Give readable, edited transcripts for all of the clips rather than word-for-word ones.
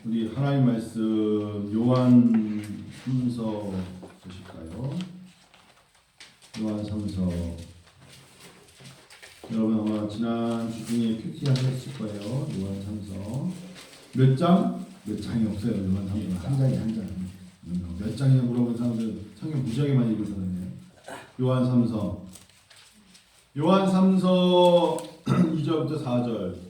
우리 하나님 말씀 요한 3서 보실까요? 요한 3서. 여러분 아마 지난 주 중에 큐티 하셨을 거예요. 요한 3서. 몇 장? 몇 장이 없어요. 요한 3서. 한 장이 한 장. 몇 장이냐 물어본 사람들 성경 무지하게 많이 읽은 사람이에요. 요한 3서. 요한 3서 2절부터 4절.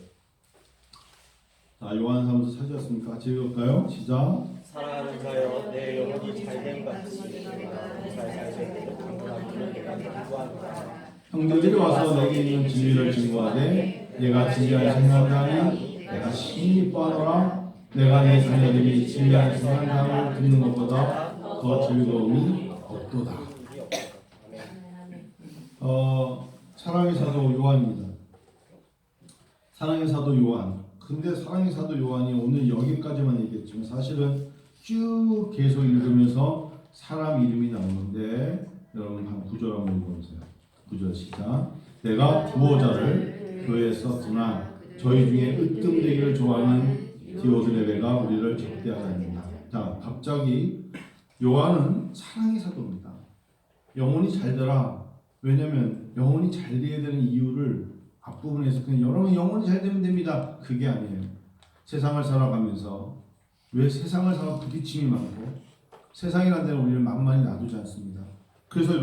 자, 요한 3서 찾으셨습니까? 같이 읽을까요? 시작. 사랑하는 자여, 내 영혼이 잘됨 같이 잘됨으로 당분하기를 내가 간구하노라. 형제들이 와서 내게 있는 진리를 증거하되 내가 진리를 생각하니 내가 심히 뻔하노라. 내가 내 자녀들이 진리를 생각함을 듣는 것보다 더 즐거움이 없도다. 사랑의 사도 요한입니다. 사랑의 사도 요한. 근데 사랑의 사도 요한이 오늘 여기까지만 얘기했지만 사실은 쭉 계속 읽으면서 사람 이름이 나오는데 여러분 한 9절 한번 읽어보세요. 9절 시작. 내가 두어 자를 교회에 썼으나 저희 중에 으뜸되기를 좋아하는 디오드레베가 우리를 적대하였느니라. 자, 갑자기 요한은 사랑의 사도입니다. 영혼이 잘 되라. 왜냐면 영혼이 잘 돼야 되는 이유를 앞부분에서 그냥 여러분 영혼이 잘 되면 됩니다. 그게 아니에요. 세상을 살아가면서 왜 세상을 살아 부딪힘이 많고 세상이라는 데는 우리를 만만히 놔두지 않습니다. 그래서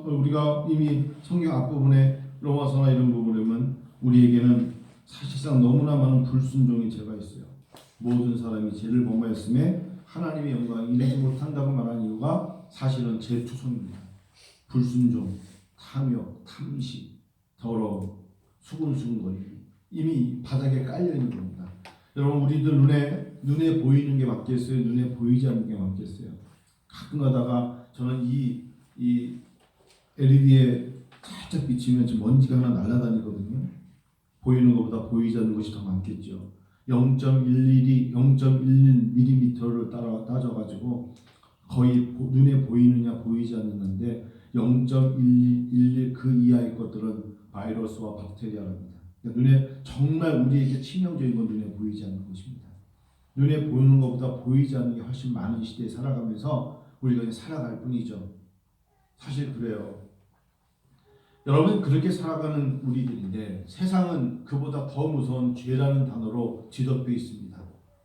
우리가 이미 성경 앞부분에 로마서나 이런 부분에 보면 우리에게는 사실상 너무나 많은 불순종의 죄가 있어요. 모든 사람이 죄를 범하였음에 하나님의 영광을 이루지 못한다고 말하는 이유가 사실은 죄투성입니다. 불순종, 탐욕, 탐식, 더러움, 수근수근거리기 이미 바닥에 깔려 있는 겁니다. 여러분 우리들 눈에 보이는 게 맞겠어요? 눈에 보이지 않는 게 맞겠어요? 가끔 가다가 저는 이 LED에 살짝 비치면 지금 먼지가 하나 날아다니거든요. 보이는 것보다 보이지 않는 것이 더 많겠죠. 0.11mm를 따져가지고 거의 눈에 보이느냐 보이지 않는데 0.11 그 이하의 것들은 바이러스와 박테리아랍니다. 눈에 정말 우리에게 치명적인 건 눈에 보이지 않는 것입니다. 눈에 보이는 것보다 보이지 않는 게 훨씬 많은 시대에 살아가면서 우리가 그냥 살아갈 뿐이죠. 사실 그래요. 여러분 그렇게 살아가는 우리들인데 세상은 그보다 더 무서운 죄라는 단어로 뒤덮여 있습니다.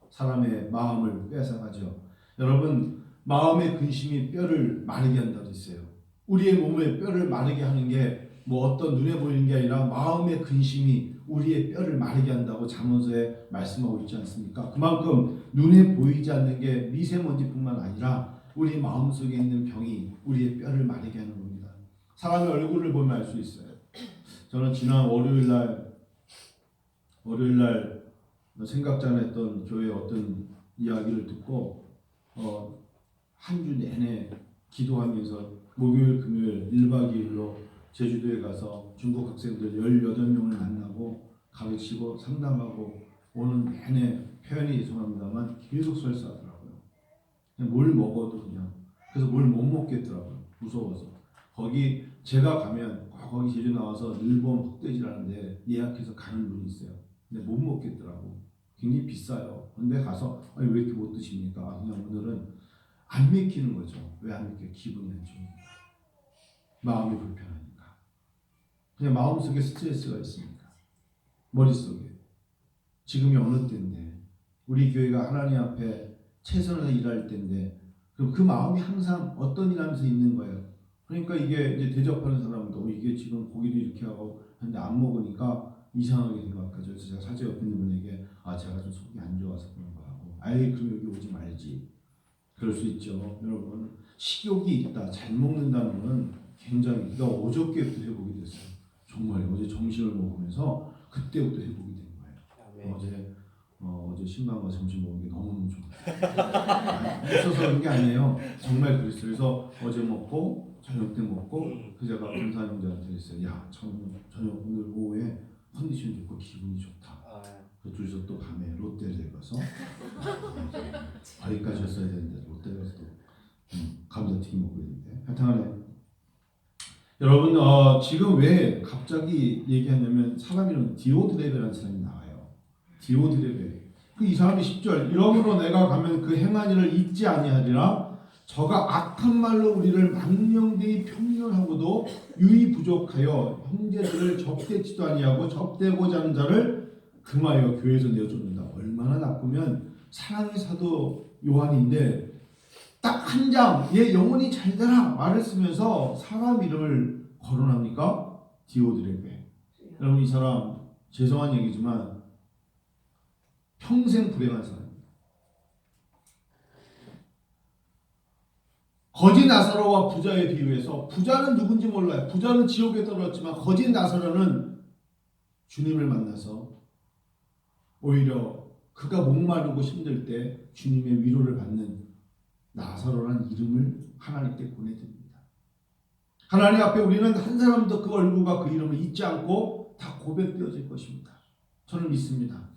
사람의 마음을 뺏어가죠. 여러분 마음의 근심이 뼈를 마르게 한다고 했어요. 우리의 몸에 뼈를 마르게 하는 게 뭐 어떤 눈에 보이는 게 아니라 마음의 근심이 우리의 뼈를 마르게 한다고 잠언서에 말씀하고 있지 않습니까? 그만큼 눈에 보이지 않는 게 미세먼지뿐만 아니라 우리 마음속에 있는 병이 우리의 뼈를 마르게 하는 겁니다. 사람의 얼굴을 보면 알 수 있어요. 저는 지난 월요일날 생각지 않았던 교회 어떤 이야기를 듣고 한 주 내내 기도하면서 목요일 금요일 1박 2일로 제주도에 가서 중국 학생들 18명을 만나고 가르치고 상담하고 오는 내내 표현이 죄송합니다만 계속 설사하더라고요. 그냥 뭘 먹어도 그냥 그래서 뭘 못 먹겠더라고요. 무서워서. 거기 제가 가면 거기 제주 나와서 일본 흑돼지라는데 예약해서 가는 분이 있어요. 근데 못 먹겠더라고. 굉장히 비싸요. 근데 가서 아니 왜 이렇게 못 드십니까? 그냥 오늘은 안 먹히는 거죠. 왜 안 먹혀요? 기분이 안 좋으니까. 마음이 불편하니까. 그냥 마음속에 스트레스가 있으니까. 머릿속에. 지금이 어느 때인데 우리 교회가 하나님 앞에 최선을 일할 때인데 그럼 그 마음이 항상 어떤 일 하면서 있는 거예요. 그러니까 이게 이제 대접하는 사람도 이게 지금 고기도 이렇게 하고 근데 안 먹으니까 이상하게 생각하죠. 그래서 제가 사제 옆에 있는 분에게 제가 좀 속이 안 좋아서 그런 거 하고 그럼 여기 오지 말지. 그럴 수 있죠. 여러분 식욕이 있다. 잘 먹는다는 건 굉장히 어저께부터 회복이 됐어요. 정말 어제 점심을 먹으면서 그때부터 회복이 된 거예요. 어제 신방과 점심 먹은 게 너무너무 좋아요. 있어서 그런 게 아니에요. 정말 그랬어요. 그래서 어제 먹고 저녁 때 먹고 그 제가 검사 형제한테 그랬어요. 야 저녁 오늘 오후에 컨디션 좋고 기분이 좋다. 그 둘이서 또 밤에 롯데를 가서 거기까지 였어야 되는데 롯데 가서 또 감자튀김 먹고 있는데 하여튼간에 여러분 지금 왜 갑자기 얘기하냐면 사람 이름 디오드레베라는 사람이 나와요. 디오드레베. 그 이 사람이 10절 이러므로 내가 가면 그 행한 일을 잊지 아니하리라. 저가 악한 말로 우리를 망령되이 평론하고도 유의 부족하여 형제들을 접대치도 아니하고 접대고자 하는 자를 금하여 교회에서 내어줍니다. 얼마나 나쁘면 사랑의 사도 요한인데 딱 한 장, 얘 영혼이 잘 되라 말을 쓰면서 사람 이름을 거론합니까? 디오드레베. 여러분 이 사람 죄송한 얘기지만 평생 불행한 사람입니다. 거지 나사로와 부자에 비유해서 부자는 누군지 몰라요. 부자는 지옥에 떨어졌지만 거지 나사로는 주님을 만나서 오히려 그가 목마르고 힘들 때 주님의 위로를 받는 나사로라는 이름을 하나님께 보내드립니다. 하나님 앞에 우리는 한 사람도 그 얼굴과 그 이름을 잊지 않고 다 고백되어질 것입니다. 저는 믿습니다.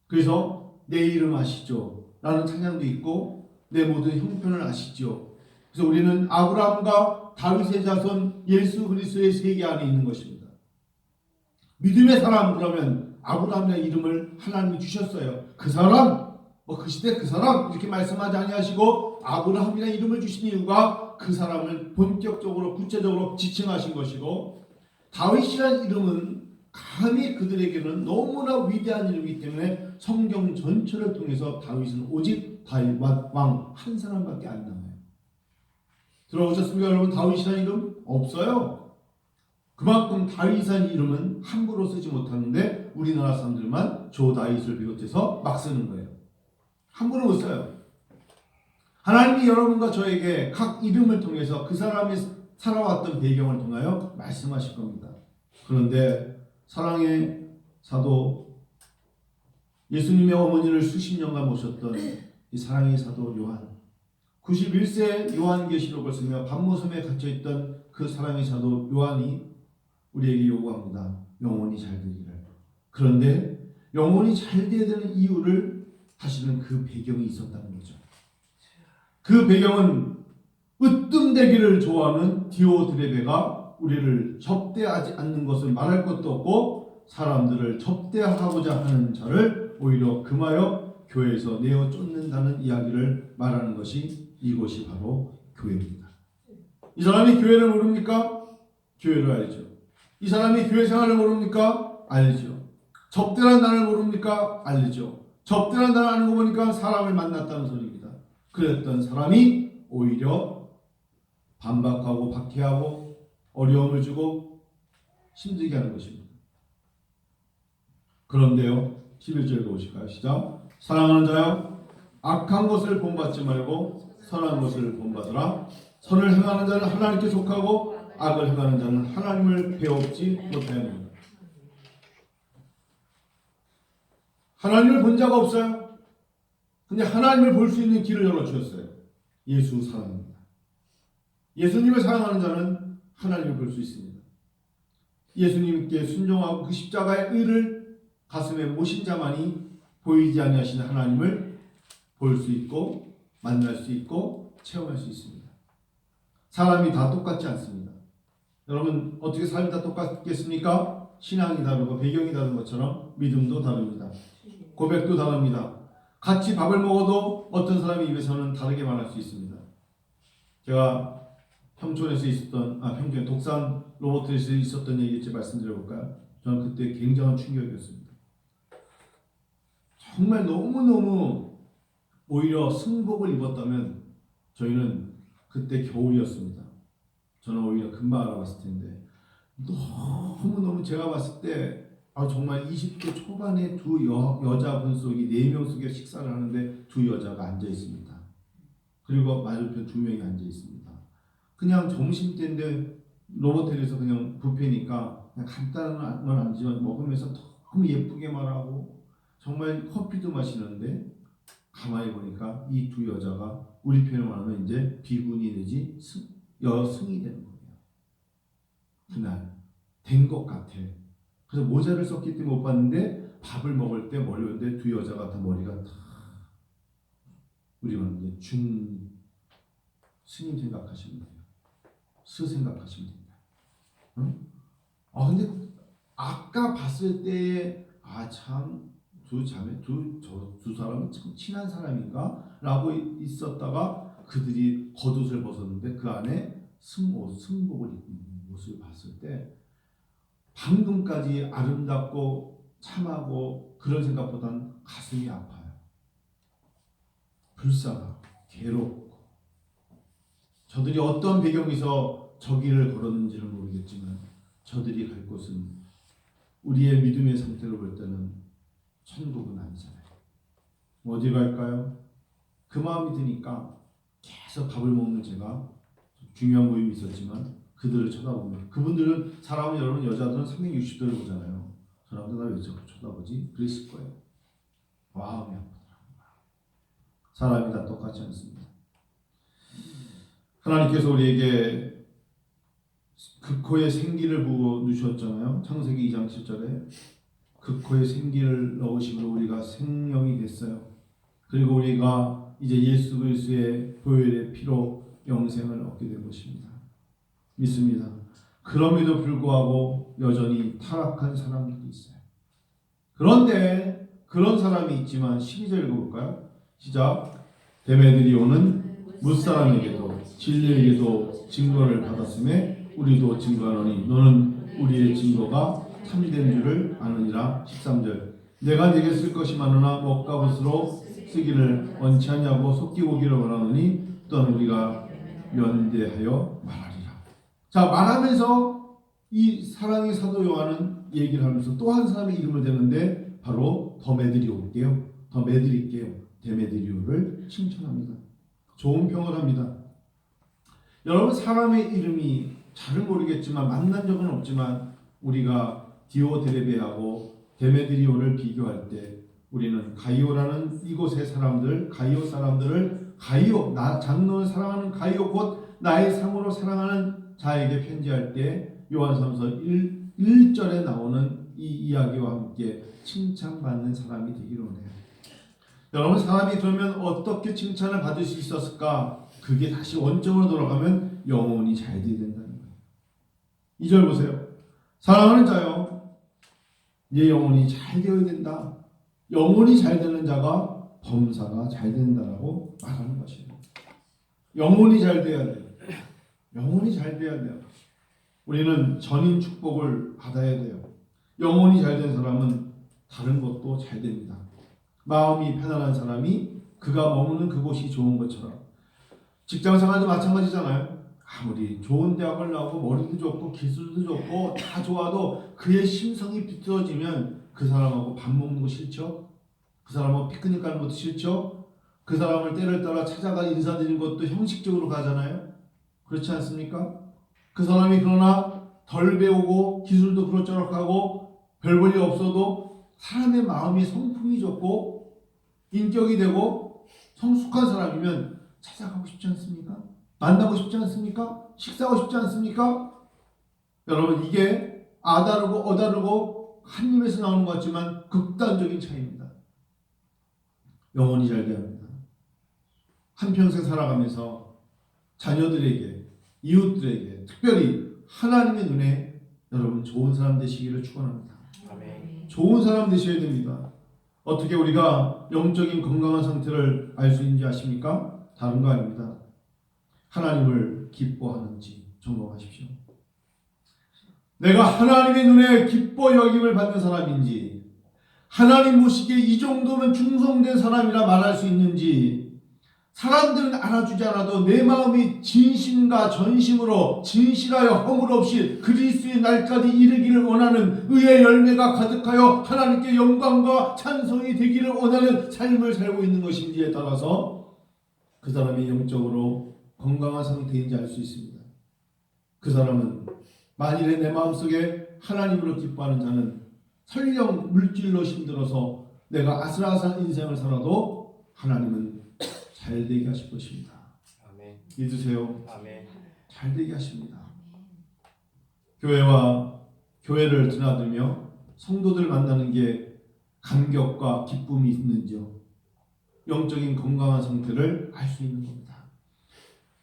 그래서 내 이름 아시죠? 라는 찬양도 있고 내 모든 형편을 아시죠? 그래서 우리는 아브라함과 다윗의 자손 예수 그리스도의 세계 안에 있는 것입니다. 믿음의 사람 그러면 아브라함의 이름을 하나님이 주셨어요. 그 사람, 그 시대 그 사람 이렇게 말씀하지 아니하시고 아브라함이라는 이름을 주신 이유가 그 사람을 본격적으로 구체적으로 지칭하신 것이고 다윗이라는 이름은 감히 그들에게는 너무나 위대한 이름이기 때문에 성경 전체를 통해서 다윗은 오직 다윗 왕 한 사람밖에 안 나와요. 들어보셨습니까 여러분? 다윗이라는 이름 없어요. 그만큼 다윗이라는 이름은 함부로 쓰지 못하는데 우리나라 사람들만 조 다윗을 비롯해서 막 쓰는 거예요. 함부로 못 써요. 하나님이 여러분과 저에게 각 이름을 통해서 그 사람이 살아왔던 배경을 통하여 말씀하실 겁니다. 그런데 사랑의 사도 예수님의 어머니를 수십 년간 모셨던 이 사랑의 사도 요한 91세 요한계시록을 쓰며 밤모섬에 갇혀있던 그 사랑의 사도 요한이 우리에게 요구합니다. 영혼이 잘 되기를. 그런데 영혼이 잘 되어야 되는 이유를 하시는 그 배경이 있었다는 거죠. 그 배경은 으뜸되기를 좋아하는 디오드레베가 우리를 접대하지 않는 것을 말할 것도 없고 사람들을 접대하고자 하는 자를 오히려 금하여 교회에서 내어 쫓는다는 이야기를 말하는 것이 이곳이 바로 교회입니다. 이 사람이 교회를 모릅니까? 교회를 알죠. 이 사람이 교회 생활을 모릅니까? 알죠. 접대란 단어를 모릅니까? 알죠. 접대란 단어 아는 거 보니까 사람을 만났다는 소리입니다. 그랬던 사람이 오히려 반박하고 박해하고 어려움을 주고 힘들게 하는 것입니다. 그런데요 11절에 보실까요? 시작. 사랑하는 자여 악한 것을 본받지 말고 선한 것을 본받으라. 선을 행하는 자는 하나님께 속하고 악을 행하는 자는 하나님을 배웁지 못하느니라. 하나님을 본 자가 없어요. 근데 하나님을 볼 수 있는 길을 열어주셨어요. 예수 사랑입니다. 예수님을 사랑하는 자는 하나님을 볼 수 있습니다. 예수님께 순종하고 그 십자가의 의를 가슴에 모신 자만이 보이지 아니하시는 하나님을 볼 수 있고 만날 수 있고 체험할 수 있습니다. 사람이 다 똑같지 않습니다. 여러분 어떻게 삶이 다 똑같겠습니까? 신앙이 다르고 배경이 다른 것처럼 믿음도 다릅니다. 고백도 다릅니다. 같이 밥을 먹어도 어떤 사람의 입에서는 다르게 말할 수 있습니다. 제가 평촌에서 있었던 평촌 독산 로버트에서 있었던 얘기 말씀드려볼까요? 저는 그때 굉장한 충격이었습니다. 정말 너무너무 오히려 승복을 입었다면 저희는 그때 겨울이었습니다. 저는 오히려 금방 알아봤을 텐데 너무너무 제가 봤을 때 정말 20대 초반에 두 여자분 속이 4명 속에 식사를 하는데 두 여자가 앉아 있습니다. 그리고 맞은편 2명이 앉아 있습니다. 그냥 점심때인데 로버텔에서 그냥 뷔페니까 그냥 간단한 건 아니지만 먹으면서 너무 예쁘게 말하고 정말 커피도 마시는데 가만히 보니까 이 두 여자가 우리 편으로 말하면 이제 비군이 되지 여승이 되는 거예요. 그날 된 것 같아. 그래서 모자를 썼기 때문에 못 봤는데 밥을 먹을 때 머리 오는데 두 여자가 다 머리가 다 우리 말하면 이제 스님 생각하시면 돼요. 스 생각하시면 됩니다. 응? 근데 아까 봤을 때에 참 두 사람은 참 친한 사람인가? 라고 있었다가 그들이 겉옷을 벗었는데 그 안에 승복을 입는 모습을 봤을 때 방금까지 아름답고 참하고 그런 생각보단 가슴이 아파요. 불쌍하고 괴롭고 저들이 어떤 배경에서 저 길을 걸었는지는 모르겠지만 저들이 갈 곳은 우리의 믿음의 상태로 볼 때는 천국은 아니잖아요. 어디 갈까요? 그 마음이 드니까 계속 밥을 먹는 제가 중요한 모임이 있었지만 그들을 쳐다보면 그분들은 사람은 여러분 여자들은 360도를 보잖아요. 사람들 나 왜 자꾸 쳐다보지? 그랬을 거예요. 마음이 아프더라고요. 사람이 다 똑같지 않습니다. 하나님께서 우리에게 극호의 생기를 부어 주셨잖아요. 창세기 2장 7절에 극호의 생기를 넣으심으로 우리가 생명이 됐어요. 그리고 우리가 이제 예수 그리스도의 보혈의 피로 영생을 얻게 된 것입니다. 믿습니다. 그럼에도 불구하고 여전히 타락한 사람들이 있어요. 그런데 그런 사람이 있지만 12절 읽어볼까요? 시작. 데메드리오는 무사람에게도 진리에게도 증거를 받았음에 우리도 증거하노니 너는 우리의 증거가 참된 줄을 아느니라. 13절. 내가 네게 쓸 것이 많으나 먹가봇으로 쓰기를 원치 않냐고 속기보기를 원하노니 또한 우리가 면대하여 말하리라. 자, 말하면서 이 사랑의 사도 요한은 얘기를 하면서 또 한 사람의 이름을 대는데 바로 데메드릴게요. 데메드리오를 칭찬합니다. 좋은 평을 합니다. 여러분 사람의 이름이 잘은 모르겠지만 만난 적은 없지만 우리가 디오드레베하고 데메드리오를 비교할 때 우리는 가이오라는 이곳의 사람들, 가이오 사람들을 나 장로를 사랑하는 가이오 곧 나의 상으로 사랑하는 자에게 편지할 때 요한삼서 1절에 나오는 이 이야기와 함께 칭찬받는 사람이 되기를 원해요. 여러분 사람이 그러면 어떻게 칭찬을 받을 수 있었을까? 그게 다시 원점으로 돌아가면 영혼이 잘 되어야 된다는 거예요. 2절 보세요. 사랑하는 자여 네 영혼이 잘 되어야 된다. 영혼이 잘 되는 자가 범사가 잘 된다라고 말하는 것이에요. 영혼이 잘 돼야 돼요. 영혼이 잘 돼야 돼요. 우리는 전인 축복을 받아야 돼요. 영혼이 잘 된 사람은 다른 것도 잘 됩니다. 마음이 편안한 사람이 그가 머무는 그곳이 좋은 것처럼 직장생활도 마찬가지잖아요. 아무리 좋은 대학을 나오고 머리도 좋고 기술도 좋고 다 좋아도 그의 심성이 비틀어지면 그 사람하고 밥 먹는 거 싫죠? 그 사람하고 피크닉 가는 것도 싫죠? 그 사람을 때를 따라 찾아가 인사드리는 것도 형식적으로 가잖아요. 그렇지 않습니까? 그 사람이 그러나 덜 배우고 기술도 그럭저럭하고 별 볼일 없어도 사람의 마음이 성품이 좋고 인격이 되고 성숙한 사람이면 찾아가고 싶지 않습니까? 만나고 싶지 않습니까? 식사하고 싶지 않습니까? 여러분 이게 아다르고 어다르고 한 입에서 나오는 것 같지만 극단적인 차이입니다. 영혼이 잘 돼야 합니다. 한평생 살아가면서 자녀들에게 이웃들에게 특별히 하나님의 눈에 여러분 좋은 사람 되시기를 축원합니다. 아멘. 좋은 사람 되셔야 됩니다. 어떻게 우리가 영적인 건강한 상태를 알 수 있는지 아십니까? 다른 거 아닙니다. 하나님을 기뻐하는지 점검하십시오. 내가 하나님의 눈에 기뻐 여김을 받는 사람인지 하나님 보시기에 이 정도면 충성된 사람이라 말할 수 있는지 사람들은 알아주지 않아도 내 마음이 진심과 전심으로 진실하여 허물 없이 그리스도의 날까지 이르기를 원하는 의의 열매가 가득하여 하나님께 영광과 찬송이 되기를 원하는 삶을 살고 있는 것인지에 따라서 그 사람이 영적으로 건강한 상태인지 알 수 있습니다. 그 사람은 만일에 내 마음속에 하나님으로 기뻐하는 자는 설령 물질로 힘들어서 내가 아슬아슬한 인생을 살아도 하나님은 잘 되게 하실 것입니다. 아멘. 믿으세요. 아멘. 잘 되게 하십니다. 교회를 드나들며 성도들 만나는 게 감격과 기쁨이 있는지요? 영적인 건강한 상태를 알 수 있는 겁니다.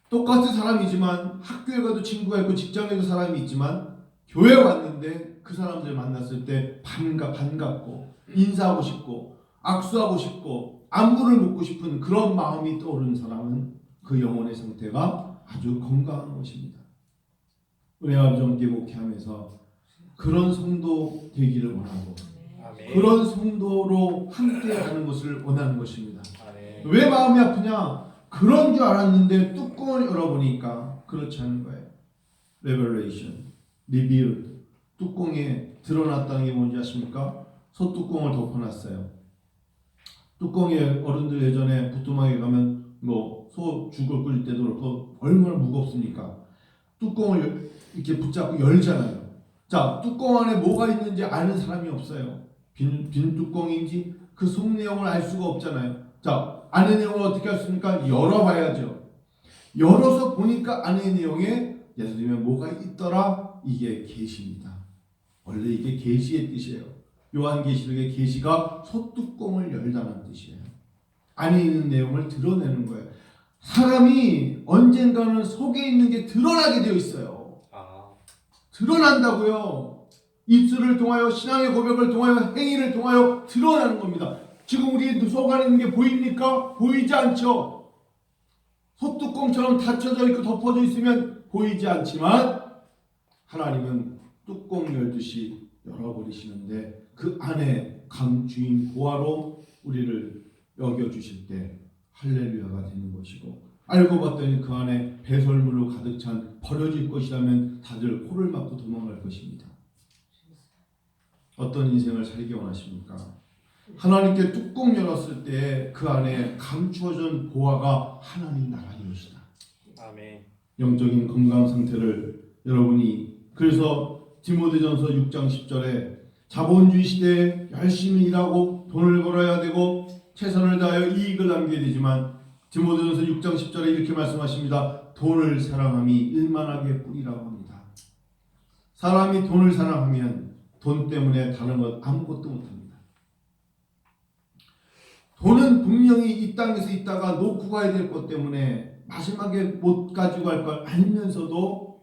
똑같은 사람이지만 학교에 가도 친구가 있고 직장에도 사람이 있지만 교회 왔는데 그 사람들 만났을 때 반갑고 인사하고 싶고 악수하고 싶고 안부를 묻고 싶은 그런 마음이 떠오르는 사람은 그 영혼의 상태가 아주 건강한 것입니다. 우리 아버지 함께 목회하면서 그런 성도 되기를 원하고 아멘. 그런 성도로 함께 하는 것을 원하는 것입니다. 아멘. 왜 마음이 아프냐? 그런 줄 알았는데 뚜껑을 열어보니까 그렇지 않은 거예요. Revelation, revealed. 뚜껑에 드러났다는 게 뭔지 아십니까? 소뚜껑을 덮어놨어요. 뚜껑에 어른들 예전에 부뚜막에 가면 뭐 소 죽을 끓일 때도 그렇고 얼마나 무겁습니까? 뚜껑을 이렇게 붙잡고 열잖아요. 자, 뚜껑 안에 뭐가 있는지 아는 사람이 없어요. 빈 뚜껑인지 그 속 내용을 알 수가 없잖아요. 자, 안의 내용을 어떻게 할 수 있습니까? 열어봐야죠. 열어서 보니까 안의 내용에 예를 들면 뭐가 있더라? 이게 계시입니다. 원래 이게 계시의 뜻이에요. 요한계시록의 계시가 소뚜껑을 열다는 뜻이에요. 안에 있는 내용을 드러내는 거예요. 사람이 언젠가는 속에 있는 게 드러나게 되어 있어요. 드러난다고요. 입술을 통하여 신앙의 고백을 통하여 행위를 통하여 드러나는 겁니다. 지금 우리 속 안에 있는 게 보입니까? 보이지 않죠. 소뚜껑처럼 닫혀져 있고 덮어져 있으면 보이지 않지만 하나님은 뚜껑 열듯이 열어버리시는데 그 안에 강주인 보화로 우리를 여겨주실 때 할렐루야가 되는 것이고 알고 봤더니 그 안에 배설물로 가득 찬 버려질 것이라면 다들 코를 막고 도망갈 것입니다. 어떤 인생을 살기 원하십니까? 하나님께 뚜껑 열었을 때 그 안에 감추어진 보화가 하나님 나라이옵시다. 아멘. 영적인 건강 상태를 여러분이 그래서 디모데전서 6장 10절에 자본주의 시대에 열심히 일하고 돈을 벌어야 되고 최선을 다하여 이익을 남겨야 되지만 디모데전서 6장 10절에 이렇게 말씀하십니다. 돈을 사랑함이 일만하게 뿌리라고 합니다. 사람이 돈을 사랑하면 돈 때문에 다른 것 아무것도 못합니다. 돈은 분명히 이 땅에서 있다가 놓고 가야 될 것 때문에 마지막에 못 가지고 갈 걸 알면서도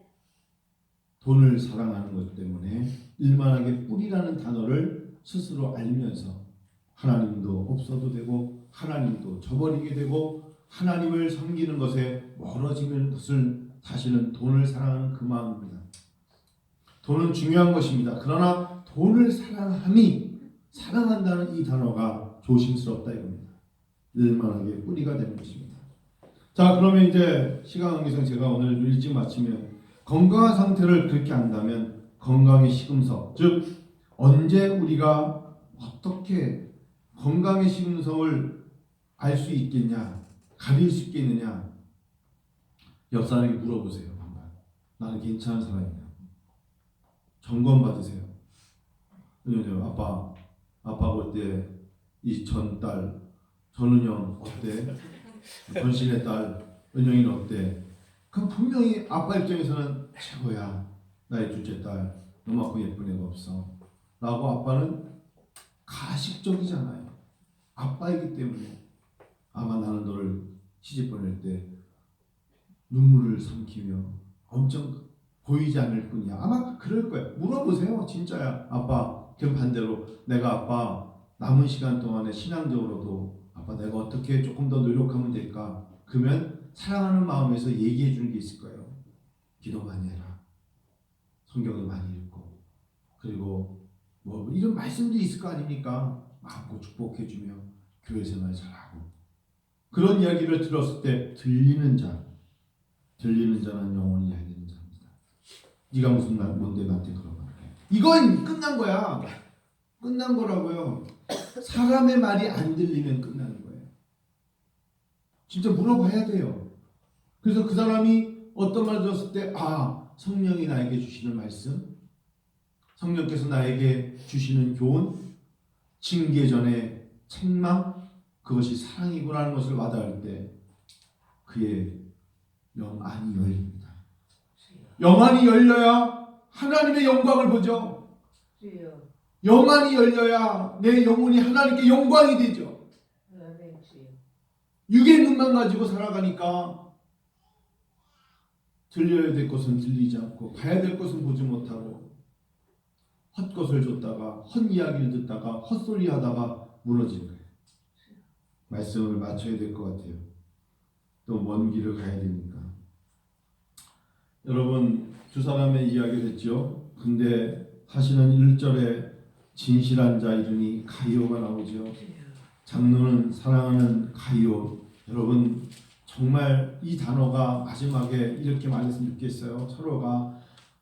돈을 사랑하는 것 때문에 일만하게 뿌리라는 단어를 스스로 알면서 하나님도 없어도 되고 하나님도 저버리게 되고 하나님을 섬기는 것에 멀어지는 것을 사실은 돈을 사랑하는 그 마음입니다. 돈은 중요한 것입니다. 그러나 돈을 사랑한다는 이 단어가 조심스럽다 이겁니다. 일만하게 뿌리가 되는 것입니다. 자, 그러면 이제 시간 관계상 제가 오늘 일찍 마치면 건강한 상태를 그렇게 한다면 건강의 시금석, 즉 언제 우리가 어떻게 건강의 시금석을 알 수 있겠냐, 가릴 수 있겠느냐. 옆 사람에게 물어보세요. 한번. 나는 괜찮은 사람이냐. 점검 받으세요. 아빠가 어때? 이 전딸 전은영 어때? 전신의 딸 은영이는 어때? 그럼 분명히 아빠 입장에서는 최고야. 나의 둘째 딸 너만큼 예쁜 애가 없어. 라고 아빠는 가식적이잖아요. 아빠이기 때문에 아마 나는 너를 시집 보낼 때 눈물을 삼키며 엄청 보이지 않을 뿐이야. 아마 그럴 거야. 물어보세요. 진짜야. 아빠. 그럼 반대로 내가 아빠 남은 시간 동안에 신앙적으로도 아빠 내가 어떻게 조금 더 노력하면 될까? 그러면 사랑하는 마음에서 얘기해 주는 게 있을 거예요. 기도 많이 해라. 성경을 많이 읽고 그리고 뭐 이런 말씀들이 있을 거 아닙니까? 마음껏 축복해 주며 교회 생활 잘하고 그런 이야기를 들었을 때 들리는 자는 영원히 알리는 자입니다. 네가 무슨 뭔데 나한테 그런 거야? 이건 끝난 거야. 끝난 거라고요. 사람의 말이 안 들리면 끝나는 거예요. 진짜 물어봐야 돼요. 그래서 그 사람이 어떤 말 들었을 때 성령이 나에게 주시는 말씀, 성령께서 나에게 주시는 교훈, 징계 전에 책망, 그것이 사랑이구나 하는 것을 와닿을 때 그의 영안이 열립니다. 영안이 열려야 하나님의 영광을 보죠. 영안이 열려야 내 영혼이 하나님께 영광이 되죠. 육의 눈만 가지고 살아가니까 들려야 될 것은 들리지 않고 봐야 될 것은 보지 못하고 헛것을 줬다가 헛이야기를 듣다가 헛소리 하다가 무너진 거예요. 말씀을 맞춰야 될 것 같아요. 또 먼 길을 가야 되니까. 여러분 두 사람의 이야기를 했죠. 근데 사실은 1절에 진실한 자 이름이 가이오가 나오죠. 장로는 사랑하는 가이오. 여러분 정말 이 단어가 마지막에 이렇게 말했으면 좋겠어요. 서로가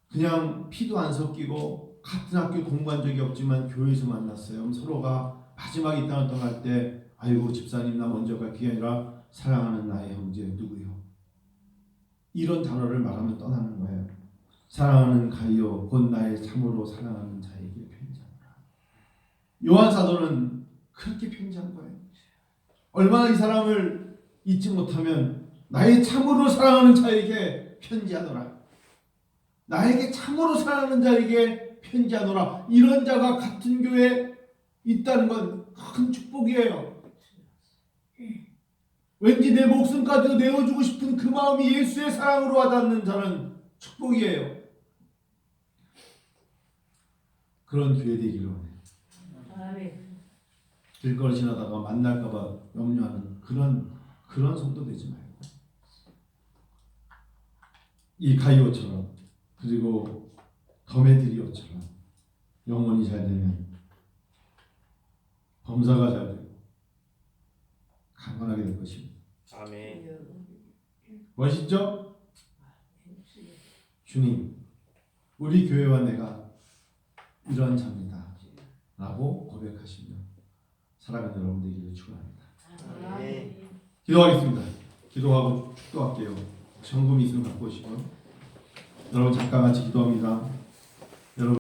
그냥 피도 안 섞이고 같은 학교 공부한 적이 없지만 교회에서 만났어요. 서로가 마지막 이 땅을 떠날 때 아이고 집사님 나 먼저 갈 게 아니라 사랑하는 나의 형제 누구요? 이런 단어를 말하면 떠나는 거예요. 사랑하는 가이오 곧 나의 참으로 사랑하는 자에게 편지하노라. 요한 사도는 그렇게 편지한 거예요. 얼마나 이 사람을 잊지 못하면 나의 참으로 사랑하는 자에게 편지하노라. 나에게 참으로 사랑하는 자에게 편지하노라. 이런 자가 같은 교회에 있다는 건 큰 축복이에요. 왠지 내 목숨까지도 내어주고 싶은 그 마음이 예수의 사랑으로 와닿는 자는 축복이에요. 그런 교회 되기를 원해요. 길거리 지나다가 만날까봐 염려하는 그런 성도 되지 말고 이 가이오처럼 그리고 더메드리오처럼 영혼이 잘 되면 범사가 잘 되고 강건하게 될 것입니다. 아멘. 멋있죠? 주님, 우리 교회와 내가 이런 자입니다 라고 고백하시며 살아가는 여러분 되기를 축원합니다. 아멘. 기도하겠습니다. 기도하고 축도할게요. 현금 있으면 갖고 오시고 여러분 잠깐 같이 기도합니다. 여러분